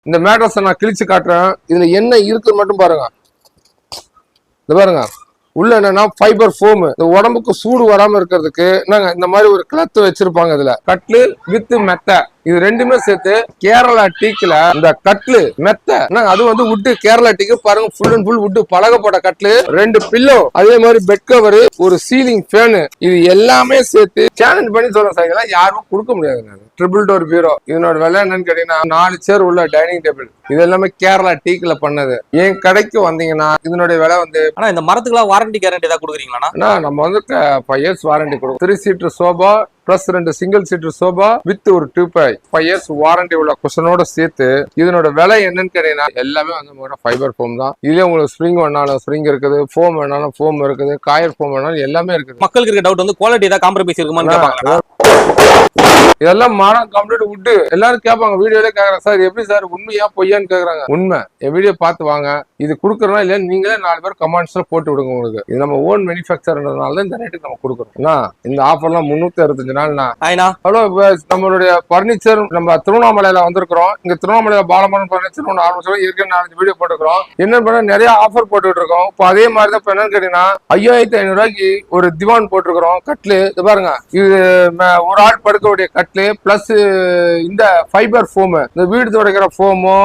இந்த மேட்ரஸை நான் கிழிச்சு காட்டுறேன். இதுல என்ன இருக்குன்னு மட்டும் பாருங்க. இந்த பாருங்க, உள்ள என்னன்னா ஃபைபர் ஃபோம். இந்த உடம்புக்கு சூடு வராம இருக்கிறதுக்கு இந்த மாதிரி ஒரு கிளத்து வச்சிருப்பாங்க. இதுல கட்லு வித் மெத்த இது ரெண்டுமே சேர்த்து கேரளா டீக்ல இந்த கட்லு மெத்த அது வந்து வுட்டு கேரளா டீக்கு பாருங்க, ஃபுல் அண்ட் ஃபுல் வுட்டு பழகப்பட்ட கட்லு, 2 பில்லோ, அதே மாதிரி பெட் கவர், ஒரு சீலிங் ஃபேனு, இது எல்லாமே சேர்த்து சேலஞ்ச் பண்ணி சொல்ல சார், இதெல்லாம் யாரும் கொடுக்க முடியாது. ட்ரிபிள் டோர் பீரோ இதனோட விலை என்னன்னு கேட்டீங்கன்னா 4 சேர் உள்ள டைனிங் டேபிள். இது எல்லாமே கேரளா டீக்ல பண்ணது. என் கடைக்கு வந்தீங்கன்னா இதனுடைய விலை வந்து, ஆனா இந்த மரத்துக்குலாம் வாரண்டி கேரண்டி ஏதாவது கொடுக்குறீங்களா? நம்ம வந்து 5 இயர்ஸ் வாரண்டி கொடுக்கும். 3 seater sofa plus 2 single seater sofa with ஒரு 5 இயர்ஸ் வாரண்டி உள்ள குஷனோட சேர்த்து இதனோட விலை என்னன்னு கேட்டீங்கன்னா எல்லாமே வந்து ஃபைபர் ஃபோம் தான். இதுல உங்களுக்கு ஸ்ப்ரிங் வேணாலும் ஸ்ப்ரிங் இருக்குது, ஃபோம் வேணாலும் ஃபோம் இருக்குது, காயர் ஃபோம் வேணாலும் எல்லாமே இருக்குது. மக்களுக்கு இருக்க டவுட் வந்து குவாலிட்டி ஏதாவது காம்ப்ரமைஸ் இருக்குமான்னு கேட்பாங்க. இதெல்லாம் மானம் கம்ப்ளீட் விட்டு எல்லாரும் கேட்பாங்க, வீடியோல கேக்குறாங்க, சார் எப்படி சார் உண்மையா பொய்யான்னு கேக்குறாங்க. உண்மை, என் வீடியோ பார்த்து வாங்க. இது கொடுக்குறோம் இல்ல நீங்களே 4 பேர் கமெண்ட்ஸ்ல போட்டு விடுங்க. உங்களுக்கு இது நம்ம ஓன் மேனுஃபேக்சர்ன்றதுனால தான் இந்த ரேட்டுக்கு நம்ம கொடுக்குறோம். இந்த ஆஃபர்லாம் 365 நாள்னா. ஹலோ, நம்மளுடைய பர்னிச்சர் நம்ம திருவண்ணாமலையில வந்திருக்கிறோம். இங்க திருவண்ணாமலையில பாலமரம் பர்னிச்சர் ஒன்று ஆரம்பிச்சோம். ஏற்கனவே 4 வீடியோ போட்டுக்கிறோம். என்ன பண்ண நிறைய ஆஃபர் போட்டுட்டு இருக்கோம். இப்போ அதே மாதிரி தான் என்னன்னு கேட்டீங்கன்னா 5500 ரூபாய்க்கு ஒரு திவான் போட்டிருக்கிறோம். கட்லு இது பாருங்க, இது ஒரு ஆள் படுக்கக்கூடிய கட்லு பிளஸ் இந்த ஃபைபர் ஃபோம், இந்த வீடு துடைக்கிற ஃபோமோ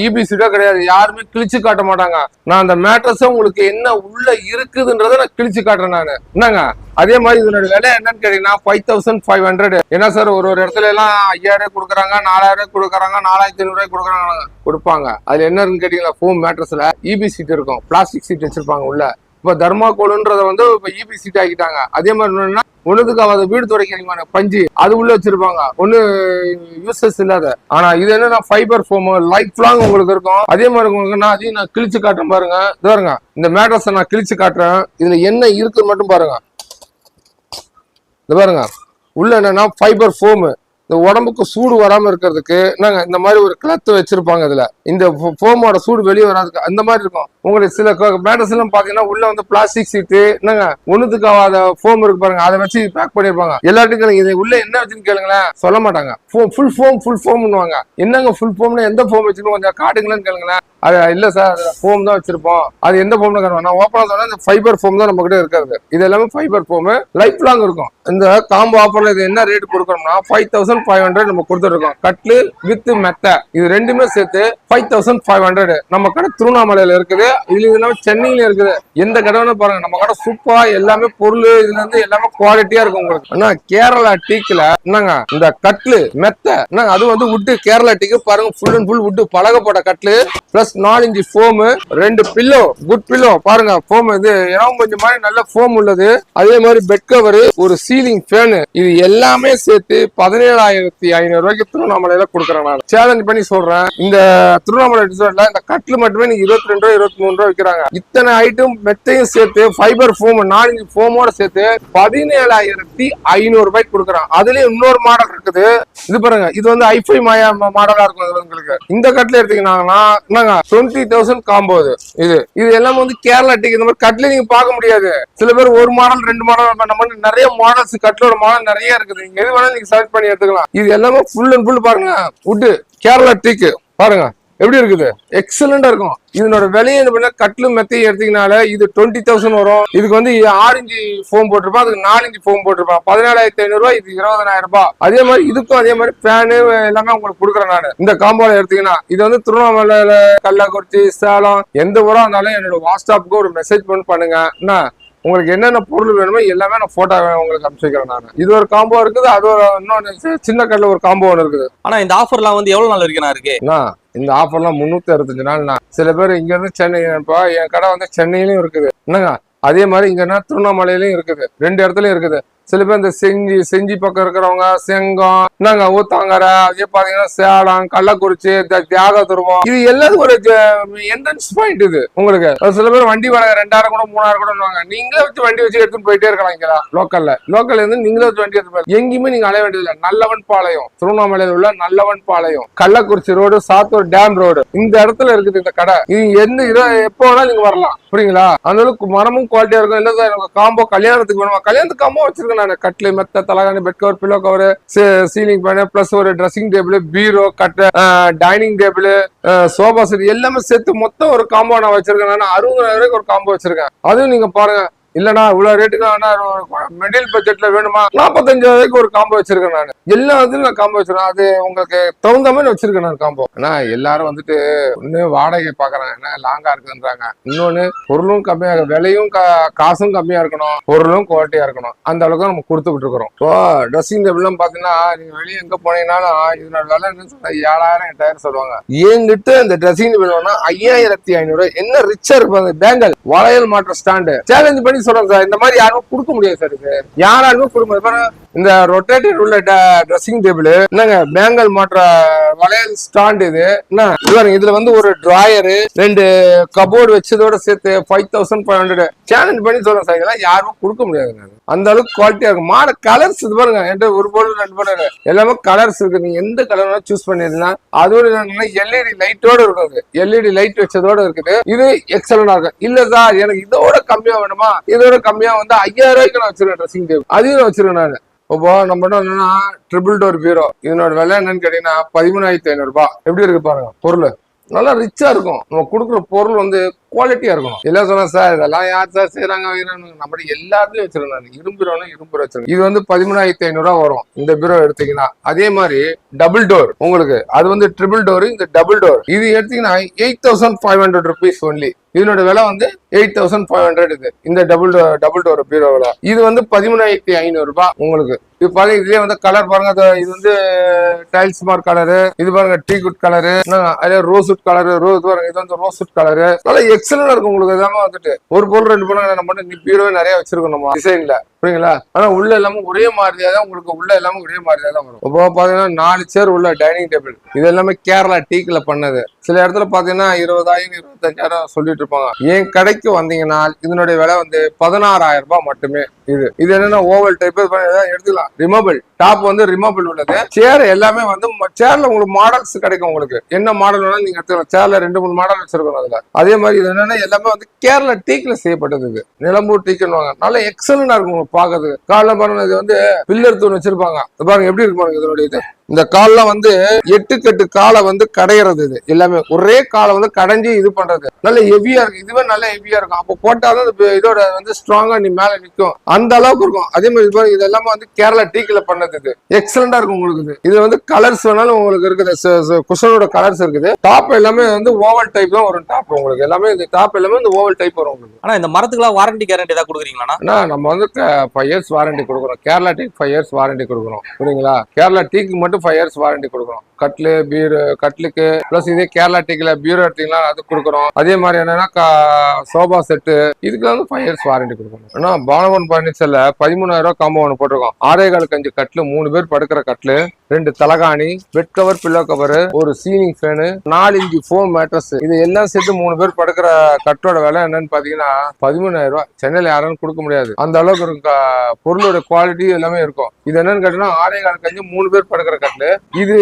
இபிசிடோ கிடையாது. யாருமே கிழிச்சு காட்ட மாட்டாங்க. நான் அந்த மேட்ரஸ் உங்களுக்கு என்ன உள்ள இருக்குதுன்றதை நான் கிழிச்சு காட்டுறேன் நானு. என்னங்க அதே மாதிரி இதனோட விலை என்னன்னு கேட்டீங்கன்னா 5500. என்ன சார் ஒரு இடத்துல எல்லாம் 5000 கொடுக்குறாங்க, 4000 கொடுக்குறாங்க, 4500 கொடுக்குறாங்க, கொடுப்பாங்க. அதுல என்னன்னு கேட்டீங்கன்னா ஃபோம் மேட்ரஸ்ல இபி சீட் இருக்கும், பிளாஸ்டிக் சீட் வச்சிருப்பாங்க உள்ள. இப்ப தர்மாகோல்ன்றத வந்து இப்ப இபி சீட் ஆகிட்டாங்க. அதே மாதிரி ஒண்ணுக்கு அவ வீடு துடைக்கிறீங்க பஞ்சு அது உள்ள வச்சிருப்பாங்க, ஒண்ணு யூசஸ் இல்லாத. ஆனா இது என்னன்னா ஃபைபர் ஃபோம் லைஃப் லாங் உங்களுக்கு இருக்கும். அதே மாதிரி உங்களுக்கு அதையும் நான் கிழிச்சு காட்டுறேன் பாருங்க. பாருங்க, இந்த மேட்ரஸை நான் கிழிச்சு காட்டுறேன். இதுல என்ன இருக்குன்னு மட்டும் பாருங்க. இந்த பாருங்க, உள்ள என்னன்னா ஃபைபர் ஃபோம். இந்த உடம்புக்கு சூடு வராம இருக்கிறதுக்கு இந்த மாதிரி ஒரு கிளத்து வச்சிருப்பாங்க. இதுல இந்த ஃபோமோட சூடு வெளியே வராதுக்கு அந்த மாதிரி இருக்கும். உங்களுக்கு சில மேட்ரஸ் எல்லாம் பாத்தீங்கன்னா உள்ள வந்து பிளாஸ்டிக் சீட்டு ஒண்ணுத்துக்கு ஆகாத ஃபோம் இருக்கு பாருங்க, அதை வச்சு பேக் பண்ணிருப்பாங்க. எல்லாத்துக்கும் இது உள்ள என்ன வச்சுன்னு கேளுங்களேன், சொல்ல மாட்டாங்க. ஃபுல் ஃபோம்னுவாங்க. என்னங்க ஃபுல் ஃபோம்னா எந்த ஃபோம் வச்சிருக்கோம் கொஞ்சம் காட்டுங்களேன்னு கேளுங்களேன். அது இல்ல சார் ஃபோம் தான் வச்சிருப்போம். அது எந்த ஃபோம்னு கேட்கணும். நான் ஓப்பனா சொன்னா இந்த ஃபைபர் ஃபோம் தான் நம்ம கிட்ட இருக்கிறது. இது எல்லாமே ஃபைபர் ஃபோம், லைஃப் லாங் இருக்கும். இந்த காம்போ ஆஃபர்ல இது என்ன ரேட் கொடுக்கணும்னா 5500 நம்ம கொடுத்துருக்கோம். கட்லு வித் மெத்த இது ரெண்டுமே சேர்த்து 5500. நம்ம கடை திருவண்ணாமலையில இருக்குது. இதுல இல்லாம சென்னையில இருக்குது. எந்த கடை பாருங்க, நம்ம கடை சூப்பரா எல்லாமே பொருள் இதுல இருந்து எல்லாமே குவாலிட்டியா இருக்கும் உங்களுக்கு. ஆனா கேரளா டீக்ல இந்த கட்லு மெத்த அது வந்து வுட்டு கேரளா டீக்கு பாருங்க, ஃபுல் அண்ட் ஃபுல் வுட்டு பழகப்பட்ட கட்லு plus 4 inch foam, 2 pillow, good pillow பாருங்க. ஃபோம் இது இடம் கொஞ்சம் மாதிரி நல்ல ஃபோம் உள்ளது. அதே மாதிரி பெட் கவர், ஒரு சீலிங் ஃபேனு, இது எல்லாமே சேர்த்து 17500 ரூபாய்க்கு திருவண்ணாமலையில கொடுக்குறேன். நான் சேலஞ்ச் பண்ணி சொல்றேன். இந்த திருவண்ணாமலை டிசைன்ல இந்த கட்லு மட்டுமே நீங்க 22 ரூபாய் 23 ரூபாய் விற்கிறாங்க. இத்தனை ஐட்டம் மெத்தையும் சேர்த்து ஃபைபர் ஃபோம் 4 இன்ச் ஃபோமோட சேர்த்து 17500 ரூபாய்க்கு கொடுக்குறேன். அதுலயும் இன்னொரு மாடல் இருக்குது. இது பாருங்க, இது வந்து ஐஃபை மாடலா இருக்கும் உங்களுக்கு. இந்த கட்ல எடுத்தீங்கன்னா 20,000 காம்போ. இது எல்லாம் வந்து கேரளா டீக். இந்த மாதிரி கட்ல நீங்க பார்க்க முடியாது. சில பேர் ஒரு மாடல் 2 மாடல் நம்ம நிறைய மாடல்ஸ் கட்லோட மாடல் நிறைய இருக்குது. நீங்க எது வேணாலும் நீங்க செலக்ட் பண்ணி எடுத்துக்கலாம். இது எல்லாமே ஃபுல் அண்ட் ஃபுல் பாருங்க வுட் கேரளா டீக் பாருங்க எப்படி இருக்குது, எக்ஸலண்டா இருக்கும். இதனோட விலையை என்ன கட்லு மெத்தையும் எடுத்தீங்கனால இது 20,000 வரும். இதுக்கு வந்து 6 இன்ச் ஃபோம் போட்டிருப்பா, அதுக்கு 4 இன்ச் ஃபோம் போட்டிருப்பா, 17,500 ரூபாய். இது 20,000 ரூபாய். அதே மாதிரி இதுக்கும் அதே மாதிரி ஃபேனு எல்லாமே உங்களுக்கு கொடுக்குறேன் நான். இந்த காம்போல எடுத்தீங்கன்னா இது வந்து திருவண்ணாமலையில, கள்ளக்குறிச்சி, சேலம் எந்த ஊரா இருந்தாலும் என்னோட வாட்ஸ்அப்புக்கு ஒரு மெசேஜ் பண்ணுங்க. என்ன உங்களுக்கு என்னென்ன பொருள் வேணுமோ எல்லாமே நான் போட்டோ உங்களுக்கு அனுப்பிச்சிக்கிறேன் நான். இது ஒரு காம்போ இருக்குது, அது ஒரு இன்னொன்று சின்ன கடல ஒரு காம்போ ஒன்று இருக்குது. ஆனா இந்த ஆஃபர்லாம் வந்து எவ்வளவு நாள் இருக்கு? இந்த ஆஃபர்லாம் 365 நாள். சில பேர் இங்க இருந்து சென்னை, என் கடை வந்து சென்னையிலயும் இருக்குது என்னங்க. அதே மாதிரி இங்கன்னா திருவண்ணாமலையிலயும் இருக்குது, 2 இடத்துலயும் இருக்குது. சில பேர் இந்த செஞ்சி பக்கம் இருக்கிறவங்க, செங்கம், ஊத்தாங்கரை, அதே பாத்தீங்கன்னா சேலம், கள்ளக்குறிச்சி, தியாக துருவம், இது எல்லாத்துக்கும் ஒரு என்ட்ரன்ஸ் பாயிண்ட். இது உங்களுக்கு சில பேர் வண்டி வாடகை 2000 கூட 3000 கூட நீங்களே வச்சு வண்டி வச்சு எடுத்துட்டு போயிட்டே இருக்கலாம். இங்க லோக்கல்ல இருந்து நீங்களே வச்சு வண்டி எடுத்து எங்கேயுமே நீங்க அலைய வேண்டியது இல்லை. நல்லவன் பாளையம், திருவண்ணாமலையில் உள்ள Nallavan Palayam, Kallakurichi road, Sattur dam road, இந்த இடத்துல இருக்குது இந்த கடை. இது எப்போ வேணாலும் நீங்க வரலாம், புரியுங்களா? அந்த அளவுக்கு மரமும் குவாலிட்டியா இருக்கும். இல்ல சார் காம்போ கல்யாணத்துக்கு வேணுமா, கல்யாணத்துக்கு காம்போ வச்சிருக்கேன். கொடுக்குறேங்க நான். கட்லு, மெத்த, தலகாணி, bed cover, pillow cover, ceiling fan, plus ஒரு ட்ரெஸ்ஸிங் டேபிள், பீரோ, கட்டை, டைனிங் டேபிள், சோபா செட் எல்லாமே சேர்த்து மொத்தம் ஒரு காம்போ நான் வச்சிருக்கேன். நான் 60,000 ஒரு காம்போ வச்சிருக்கேன். அதுவும் நீங்க பாருங்க. இல்லனா இவ்வளவு ரேட்டுக்கு மிடில் பட்ஜெட்ல வேணுமா, 45,000 ஒரு காம்போ வச்சிருக்கேன். நான் எல்லா இதுலயும் நான் காம்போ வச்சிருக்கேன். அது உங்களுக்கு தகுந்த மாதிரி வச்சிருக்கேன் நான் காம்போ. ஆனா எல்லாரும் வந்துட்டு ஒண்ணு வாடகை பாக்குறாங்க, என்ன லாங்கா இருக்குன்றாங்க. இன்னொன்னு பொருளும் கம்மியா, விலையும் காசும் கம்மியா இருக்கணும், பொருளும் குவாலிட்டியா இருக்கணும். அந்த அளவுக்கு நம்ம கொடுத்துக்கிட்டு இருக்கிறோம். இப்போ ட்ரெஸ்ஸிங் டேபிள் எல்லாம் பாத்தீங்கன்னா நீங்க வெளியே எங்க போனீங்கன்னாலும் இதனோட விலை என்ன சொல்ல 7,000 8,000 சொல்லுவாங்க. என்கிட்ட இந்த ட்ரெஸ்ஸிங் டேபிள் வேணா 5,500. என்ன ரிச்சா இருப்பாங்க. பேங்கல் வளையல் மாற்ற ஸ்டாண்டு சேலஞ்ச் பண்ணி சொல்றேன் சார். இந்த மாதிரி யாரும் கொடுக்க முடியாது சார். இது யாராலுமே கொடுக்க முடியாது. இந்த ரொட்டேட்டர் உள்ள ட்ரெஸ்ஸிங் டேபிள் என்னங்க, பேங்கல் மாற்ற வளையல் ஸ்டாண்ட். இது என்ன இதுல வந்து ஒரு டிராயரு, 2 கபோர்டு வச்சதோட சேர்த்து 5,500 சேலஞ்ச் பண்ணி சொல்றேன் சார். இதெல்லாம் யாரும் கொடுக்க முடியாதுங்க. அந்த அளவுக்கு குவாலிட்டியா இருக்கும். மாடல் கலர்ஸ் இது பாருங்க, என்கிட்ட ஒரு பொருள் 2 பொருள் எல்லாமே கலர்ஸ் இருக்கு. நீங்க எந்த கலர் சூஸ் பண்ணிருந்தீங்கன்னா அதோட எல்இடி லைட்டோட இருக்குது. எல்இடி லைட் வச்சதோட இருக்குது. இது எக்ஸலண்டா இருக்கும். இல்ல சார் எனக்கு இதோட கம்மியா வேணுமா, இதோட கம்மியா வந்து 5,000 நான் வச்சிருக்கேன் ட்ரெஸ்ஸிங் டேபிள். அதையும் வச்சிருக்கேன் நான். இப்போ நம்ம என்னன்னா ட்ரிபிள் டோர் பீரோ, இதனோட விலை என்னன்னு கேட்டீங்கன்னா 13,500 எப்படி இருக்கு பாருங்க. பொருள் நல்லா ரிச்சா இருக்கும். நம்ம கொடுக்குற பொருள் வந்து குவாலிட்டியா இருக்கணும். இல்ல சொன்னா சார் இதெல்லாம் யார் சார் செய்யறாங்க, நம்ம எல்லாத்துலயும் வச்சிருந்தாங்க. இரும்பு பீரோனா இரும்பு வச்சிருக்கோம். இது வந்து 13,500 வரும் இந்த பீரோ எடுத்தீங்கன்னா. அதே மாதிரி டபுள் டோர் உங்களுக்கு, அது வந்து ட்ரிபிள் டோர், இந்த டபுள் டோர் இது எடுத்தீங்கன்னா 8,500 rupees ஒன்லி. இதனோட விலை வந்து 8,500. இது இந்த டபுள் டோர் பீரோவில் இது வந்து 13,500 உங்களுக்கு. இது பாருங்க, இதுலயே வந்து கலர் பாருங்க. இது வந்து டைல்ஸ் மார்க் கலரு, இது பாருங்க டீ குட் கலரு, அதே ரோஸ்வுட் கலரு, பாருங்க இது வந்து ரோஸ்வுட் கலரு. நல்லா எக்ஸலண்டா இருக்கும் உங்களுக்கு. எல்லாமே வந்துட்டு ஒரு பொருள் 2 பொருள் நம்ம மட்டும் பீரோவே நிறைய வச்சிருக்கோம் நம்ம டிசைன்ல, புரியுங்களா. ஆனா உள்ள எல்லாமே ஒரே மாதிரியா தான் உங்களுக்கு, உள்ள எல்லாமே ஒரே மாதிரியா தான் வரும். இப்போ பாத்தீங்கன்னா 4 சேர் உள்ள டைனிங் டேபிள். இது எல்லாமே கேரளா டீக்ல பண்ணது. சில இடத்துல பாத்தீங்கன்னா 20,000 25,000 சொல்லிட்டு இருப்பாங்க. என் கடைக்கு வந்தீங்கன்னா இதனுடைய விலை வந்து 16,000 மட்டுமே. இது என்னன்னா ஓவல் டைப் எடுத்துக்கலாம். ரிமூவபிள் டாப் வந்து ரிமூவபிள் உள்ளது. சேர் எல்லாமே வந்து சேர்ல உங்களுக்கு மாடல்ஸ் கிடைக்கும். உங்களுக்கு என்ன மாடல் வேணாலும் நீங்க எடுத்துக்கலாம். சேர்ல 2-3 மாடல் வச்சிருக்கோம் அதுல. அதே மாதிரி இது என்னன்னா எல்லாமே வந்து கேரளா டீக்ல செய்யப்பட்டது. இது நிலம்பூர் டீக்னு நல்ல எக்ஸலண்டா இருக்கும் பாக்குறதுக்கு. காலைல பாருங்க, இது வந்து பில்லர் தூண் வச்சிருப்பாங்க. பாருங்க எப்படி இருக்கு பாருங்க. இதனுடைய இது இந்த கால்லாம் வந்து 8 காலை வந்து கடையிறது. இது எல்லாமே ஒரே காலை வந்து கடைஞ்சி இது பண்றது. நல்ல ஹெவியா இருக்கு. இதுவே நல்ல ஹெவியா இருக்கும். அப்போ போட்டாதான் இதோட வந்து ஸ்ட்ராங்கா நீ மேல நிற்கும். அந்த அளவுக்கு இருக்கும். அதே மாதிரி இது எல்லாமே வந்து கேரளா டீக்ல பண்ணது. இது எக்ஸலண்டா இருக்கும் உங்களுக்கு. இது வந்து கலர்ஸ் வேணாலும் உங்களுக்கு இருக்குது. குஷனோட கலர்ஸ் இருக்குது. டாப் எல்லாமே வந்து ஓவல் டைப் தான் வரும். டாப் உங்களுக்கு எல்லாமே இந்த டாப் எல்லாமே இந்த ஓவல் டைப் வரும் உங்களுக்கு. ஆனா இந்த மரத்துக்குலாம் வாரண்டி கேரண்டி ஏதாவது கொடுக்குறீங்களா? நம்ம வந்து 5 years வாரண்டி கொடுக்குறோம். கேரளா டீக் 5 years வாரண்டி கொடுக்குறோம். புரியுங்களா. கேரளா டீக்கு மட்டும் 5 years வாரண்டி கொடுக்குறோம். கட்லு பீரோ, கட்லுக்கு பிளஸ் இதே கேரளா டீக்ல பீரோ எடுத்தீங்கன்னா அது கொடுக்குறோம். அதே மாதிரி என்னன்னா சோபா செட்டு இதுக்கு வந்து 5 years வாரண்டி கொடுக்கணும். ஆனா பாலவன் பர்னிச்சர்ல 13,000 காம்போ ஒன்று போட்டிருக்கோம். 6.25 கட்லு, 3 பேர் படுக்கிற கட்லு, 2 தலகாணி, பெட் கவர், பில்லோ கவர், ஒரு ceiling fan, 4 inch foam mattress. இது எல்லாம் சேர்த்து 3 பேர் படுக்கிற கட்டோட விலை என்னன்னு பாத்தீங்கன்னா 13,000. சென்னையில யாரும் கொடுக்க முடியாது. அந்த அளவுக்கு இருக்கும். பொருளோட குவாலிட்டி எல்லாமே இருக்கும். இது என்னன்னு கேட்டீங்கன்னா 6.25 3 பேர் படுக்கிற கட்லு. இது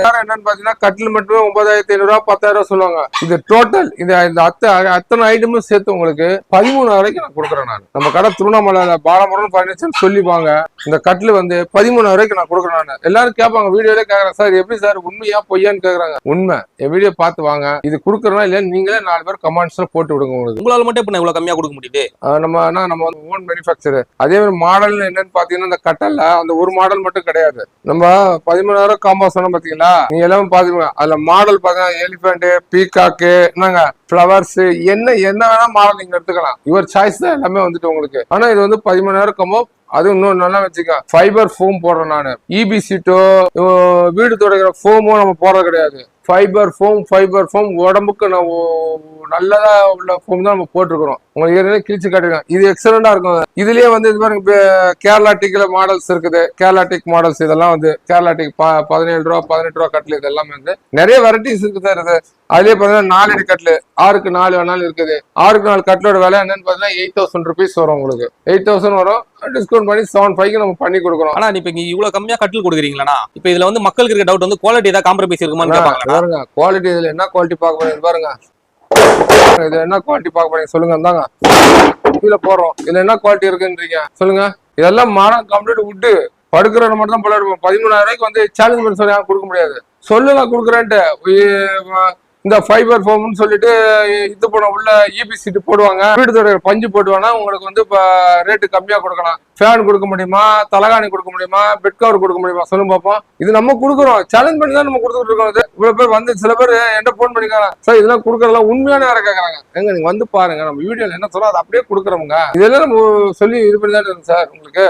என்னன்னு பாத்தீங்கன்னா கட்டில் மட்டுமே 9,500 10,000 சொல்லுவாங்க. இது டோட்டல் இந்த அத்தனை ஐட்டமும் சேர்த்து உங்களுக்கு 13,000 நான் கொடுக்குறேன். நான் நம்ம கடை திருவண்ணாமலை பாலமுருகன் பர்னிச்சர் சொல்லிப்பாங்க. இந்த கட்டில் வந்து 13,000 நான் கொடுக்குறேன். நான் எல்லாரும் கேட்பாங்க, வீடியோல கேக்குறேன் சார் எப்படி சார் உண்மையா பொய்யான்னு கேக்குறாங்க. உண்மை. என் வீடியோ பார்த்து வாங்க. இது கொடுக்குறோம்னா இல்ல நீங்களே 4 பேர் கமெண்ட்ஸ்ல போட்டு விடுங்க. உங்களுக்கு உங்களால மட்டும் இப்ப இவ்வளவு கம்மியா கொடுக்க முடியுது. நம்ம ஓன் மேனுஃபேக்சர். அதே மாதிரி மாடல் என்னன்னு பாத்தீங்கன்னா இந்த கட்டல்ல அந்த ஒரு மாடல் மட்டும் கிடையாது. நம்ம 13,000 காம்போ சொன்னோம் பாத்தீங்களா. நீங்க எல்லாமே பாத்துக்கோங்க. அதுல மாடல் பாத்தீங்கன்னா எலிபென்ட், பீகாக்கு, என்னங்க பிளவர்ஸ், என்ன வேணா மாடல் நீங்க எடுத்துக்கலாம். யுவர் சாய்ஸ் தான் எல்லாமே வந்துட்டு உங்களுக்கு. ஆனா இது வந்து 13,000 காம்போ. அது இன்னும் நல்லா வச்சுக்க. ஃபைபர் ஃபோம் போடுறேன் நானு. இபி சீட்டோ வீடு துடைக்கிற ஃபோமோ நம்ம போடுறது கிடையாது. ஃபைபர் ஃபோம் உடம்புக்கு நான் நல்லதா உள்ள ஃபோம் தான் நம்ம போட்டிருக்கிறோம். உங்களுக்கு ஏற்கனவே கிழிச்சு காட்டுறேன். இது எக்ஸலண்டா இருக்கும். இதுலயே வந்து இது மாதிரி கேரளா டீக்ல மாடல்ஸ் இருக்குது. கேரளா டீக் மாடல்ஸ் இதெல்லாம் வந்து கேரளா டீக் 17 18 கட்லு. இது எல்லாமே வந்து நிறைய வெரைட்டிஸ் இருக்குது சார். இது அதுலயே பாத்தீங்கன்னா 4 அடி கட்லு, 6க்கு 4 வேணாலும் இருக்குது. 6க்கு 4 கட்லோட விலை என்னன்னு பாத்தீங்கன்னா 8,000 rupees வரும் உங்களுக்கு. 8,000 வரும். டிஸ்கவுண்ட் பண்ணி 7,500 நம்ம பண்ணி கொடுக்குறோம். ஆனா இப்ப இங்க இவ்வளவு கம்மியா கட்டில் கொடுக்குறீங்களா? இப்ப இதுல வந்து மக்களுக்கு இருக்க டவுட் வந்து குவாலிட்டி ஏதாவது காம்ப்ரமைஸ் இருக்குமான்னு கேட்பாங்க. பாருங்க குவாலிட்டி இதுல என்ன குவாலிட்டி பார்க்க போறீங்க பாருங்க. இது என்ன குவாலிட்டி பார்க்க போறீங்க சொல்லுங்க. இந்தாங்க கீழே போடுறோம். இதுல என்ன குவாலிட்டி இருக்குன்றீங்க சொல்லுங்க. இதெல்லாம் மானம் கம்ப்ளீட் விட்டு படுக்கிறவங்க மட்டும் தான் பல எடுப்போம். 13,000 வந்து சேலஞ்ச் பண்ணி சொல்லி கொடுக்க முடியாது. சொல்லலாம் கொடுக்குறேன்ட்டு இந்த ஃபைபர் ஃபோம்னு சொல்லிட்டு இது போன உள்ள இபி சீட்டு போடுவாங்க, வீடு பஞ்சு போடுவாங்கன்னா உங்களுக்கு வந்து இப்போ ரேட்டு கம்மியா கொடுக்கலாம். ஃபேன் கொடுக்க முடியுமா, தலகாணி கொடுக்க முடியுமா, பெட் கவர் கொடுக்க முடியுமா சொல்லுங்க பார்ப்போம். இது நம்ம கொடுக்குறோம், சேலஞ்ச் பண்ணி தான் நம்ம கொடுத்துட்டு இருக்கோம். இவ்வளவு பேர் வந்து சில பேர் என்ன போன் பண்ணிக்காங்க, சார் இதெல்லாம் கொடுக்கறதெல்லாம் உண்மையான வேற கேட்கறாங்க. எங்க நீங்க வந்து பாருங்க, நம்ம வீடியோல என்ன சொல்றோம் அதை அப்படியே கொடுக்குறோங்க. இதெல்லாம் நம்ம சொல்லி இது பண்ணி தான் இருக்கு சார். உங்களுக்கு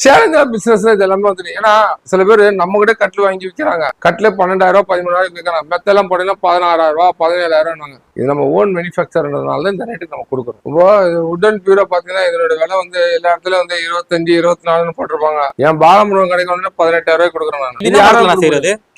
சேலஞ்சா பிசினஸ் இது எல்லாமே வந்துட்டு. ஏன்னா சில பேர் நம்ம கிட்ட கட்டில் வாங்கி விற்கிறாங்க, கட்டில 12,000 13,000 விற்கிறாங்க. மெத்தெல்லாம் போட்டீங்கன்னா 16,000 17,000. இது நம்ம ஓன் மேனுஃபேக்சர்ன்றதுனால இந்த ரேட்டுக்கு நம்ம கொடுக்குறோம். இப்போ உடன் பியூரோ பாத்தீங்கன்னா இதோட விலை வந்து எல்லா இடத்துலயும் வந்து 25 24 போட்டிருப்பாங்க. என் பாலமுருகன் கடைக்கு வந்து 18,000 கொடுக்குறேன் நான்.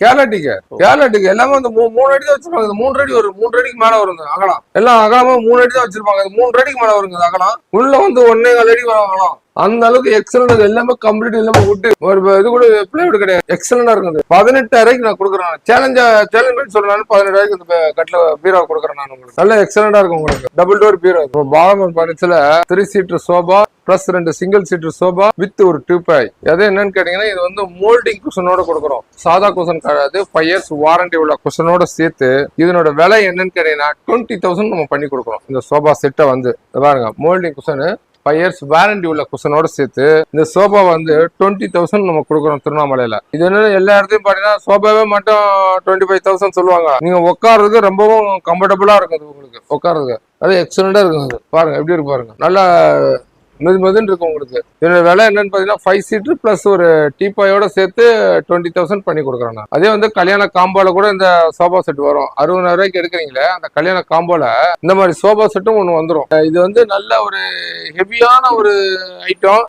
கேரளாட்டிக்கு எல்லாமே வந்து 3 அடி தான் வச்சிருப்பாங்க. 3 அடி வரும், 3 அடிக்கு மேல வரும் அகலம். எல்லாம் அகலமா 3 அடி தான் வச்சிருப்பாங்க. 3 அடிக்கு மேல வருங்க அகலம். உள்ள வந்து 1.25 அடி அகலம். அந்த அளவுக்கு எக்ஸலண்ட், எல்லாமே கம்ப்ளீட் எல்லாமே விட்டு ஒரு இது கூட பிளேவுட் கிடையாது, எக்ஸலண்டா இருக்குது. 18,000 நான் கொடுக்குறேன். சேலஞ்ச் சொல்றேன். 18,000 இந்த கட்டில பீரோ கொடுக்குறேன் நான் உங்களுக்கு. நல்ல எக்ஸலண்டா இருக்கும் உங்களுக்கு. Double door bureau. பாலமன் பரிசுல 3 seater sofa plus 2 single seater sofa with ஒரு டியூபாய். அது என்னன்னு கேட்டீங்கன்னா இது வந்து மோல்டிங் குஷனோட கொடுக்குறோம். சாதா குஷன் கிடையாது, 5 இயர்ஸ் வாரண்டி உள்ள குஷனோட சேர்த்து. இதனோட விலை என்னன்னு கேட்டீங்கன்னா 20,000 நம்ம பண்ணி கொடுக்குறோம். இந்த சோபா செட்டை வந்து பாருங்க, மோல்டிங் குஷனு 5 இயர்ஸ் வாரண்டி உள்ள குஷனோட சேர்த்து இந்த சோபா வந்து 20,000 நம்ம கொடுக்குறோம் திருவண்ணாமலையில. இது என்ன எல்லா இடத்தையும் பாத்தீங்கன்னா சோபாவே மட்டும் 25,000 சொல்லுவாங்க. நீங்க உட்கார்றதுக்கு ரொம்பவும் கம்ஃபர்டபுளா இருக்குது உங்களுக்கு உட்கார்றதுக்கு. அது எக்ஸலண்டா இருக்குது. பாருங்க எப்படி இருக்கு பாருங்க, நல்லா மெதுன்னு இருக்கும் உங்களுக்கு. இதோட விலை என்னன்னு பாத்தீங்கன்னா 5 சீட்டர் பிளஸ் ஒரு டீப்பாயோட சேர்த்து 20,000 பண்ணி கொடுக்குறேன் நான். அதே வந்து கல்யாண காம்போல கூட இந்த சோபா செட் வரும். 60,000 எடுக்கிறீங்களே அந்த கல்யாண காம்போல இந்த மாதிரி சோபா செட்டும் ஒண்ணு வந்துடும். இது வந்து நல்ல ஒரு ஹெவியான ஒரு ஐட்டம்.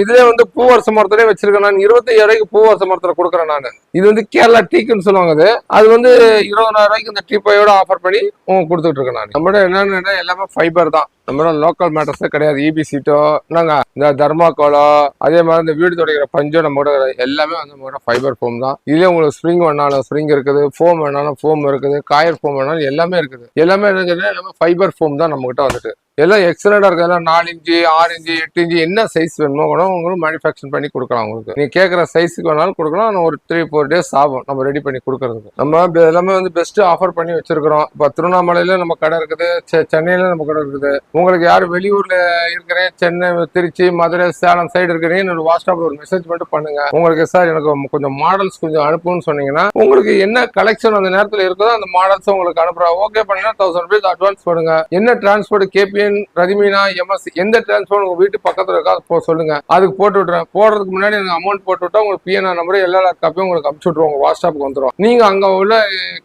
இதுல வந்து பூவரச மரத்திலே வச்சிருக்கேன் நான். 25,000 பூவரச மரத்துல கொடுக்குறேன் நான். இது வந்து கேரளா டீக்குன்னு சொல்லுவாங்க. அது வந்து 20,000 இந்த டீப்பாயோட ஆஃபர் பண்ணி கொடுத்துட்டு இருக்கேன் நான். நம்மளோட என்னன்னு எல்லாமே ஃபைபர் தான். நம்மளோட லோக்கல் மேட்டர்ஸே கிடையாது. இபி சீட்டோ நாங்க இந்த தர்மாக்கோலோ அதே மாதிரி இந்த வீடு துடைக்கிற பஞ்சோ நம்ம கூட எல்லாமே வந்து நம்ம ஃபைபர் ஃபோம் தான். இதுல உங்களுக்கு ஸ்ப்ரிங் வேணாலும் ஸ்ப்ரிங் இருக்குது, ஃபோம் வேணாலும் ஃபோம் இருக்குது, காயர் ஃபோம் வேணாலும் எல்லாமே இருக்குது. எல்லாமே என்ன எல்லாமே ஃபைபர் ஃபோம் தான் நம்ம கிட்ட வந்துட்டு. எல்லாம் எக்ஸலண்டா இருக்கு. எல்லாம் 4 இன்ச்சு 6 இன்ச்சு 8 இன்ச்சு என்ன சைஸ் வேணுமோ கூட உங்களுக்கு மேனுஃபேக்சர் பண்ணி கொடுக்கலாம். உங்களுக்கு நீங்க கேட்கற சைஸுக்கு வேணாலும் கொடுக்கலாம். ஒரு 3-4 டேஸ் ஆகும் நம்ம ரெடி பண்ணி கொடுக்கறதுக்கு. நம்ம எல்லாமே வந்து பெஸ்ட் ஆஃபர் பண்ணி வச்சிருக்கிறோம். இப்போ திருவண்ணாமலையில நம்ம கடை இருக்குது, சென்னையில நம்ம கடை இருக்குது. உங்களுக்கு யாரு வெளியூர்ல இருக்கிறேன், சென்னை திருச்சி மதுரை சேலம் சைடு இருக்கிறீங்க, என்னோட வாட்ஸ்அப்ல ஒரு மெசேஜ் மட்டும் பண்ணுங்க. உங்களுக்கு சார் எனக்கு கொஞ்சம் மாடல்ஸ் கொஞ்சம் அனுப்புன்னு சொன்னீங்கன்னா உங்களுக்கு என்ன கலெக்ஷன் அந்த நேரத்தில் இருக்குதோ அந்த மாடல்ஸ் உங்களுக்கு அனுப்புறோம். ஓகே பண்ணீங்கன்னா 1000 rupees அட்வான்ஸ் போடுங்க. என்ன டிரான்ஸ்போர்ட் கேபிஎன் ரதிமீனா எம்எஸ் எந்த டிரான்ஸ்போர்ட் உங்க வீட்டு பக்கத்துல இருக்கா சொல்லுங்க, அதுக்கு போட்டு விட்டுறேன். போடுறதுக்கு முன்னாடி எனக்கு அமௌண்ட் போட்டு விட்டா உங்களுக்கு பிஎன்ஆர் நம்பர் எல்லா காப்பியும் உங்களுக்கு அனுப்பிச்சு விட்டுருவோம். உங்க வாட்ஸ்அப்புக்கு வந்துடும். நீங்க அங்க உள்ள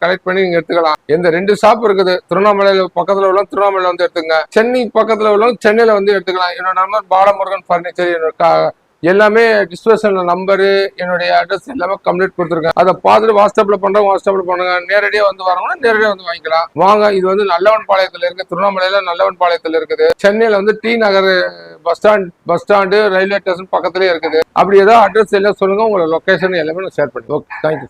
கலெக்ட் பண்ணி நீங்க எடுத்துக்கலாம். எந்த 2 ஷாப் இருக்குது, திருவண்ணாமலையில பக்கத்துல உள்ள திருவண்ணாமலையில வந்து எடுத்துங்க, சென்னை பக்கத்துல உள்ள சென்னையில வந்து எடுத்துக்கலாம். என்னோட நம்பர் பாலமுருகன் பர்னிச்சர். என்னோட எல்லாமே டிஸ்கிரிப்ஷன்ல நம்பரு என்னுடைய அட்ரஸ் எல்லாமே கம்ப்ளீட் கொடுத்துருக்கேன். அதை பார்த்துட்டு வாட்ஸ்அப்ல பண்றவங்க வாட்ஸ்அப்ல பண்ணுங்க. நேரடியா வந்து வரவங்க நேரடியா வந்து வாங்கிக்கலாம். வாங்க. இது வந்து நல்லவன் பாளையத்துல இருக்கு. திருவண்ணாமலையில நல்லவன் பாளையத்துல இருக்குது. சென்னையில வந்து டி நகர் பஸ் ஸ்டாண்டு ரயில்வே ஸ்டேஷன் பக்கத்துலயே இருக்குது. அப்படி ஏதாவது அட்ரஸ் எல்லாம் சொல்லுங்க, உங்களோட லொகேஷன் எல்லாமே நான் ஷேர் பண்ணுவேன். Okay, thank you.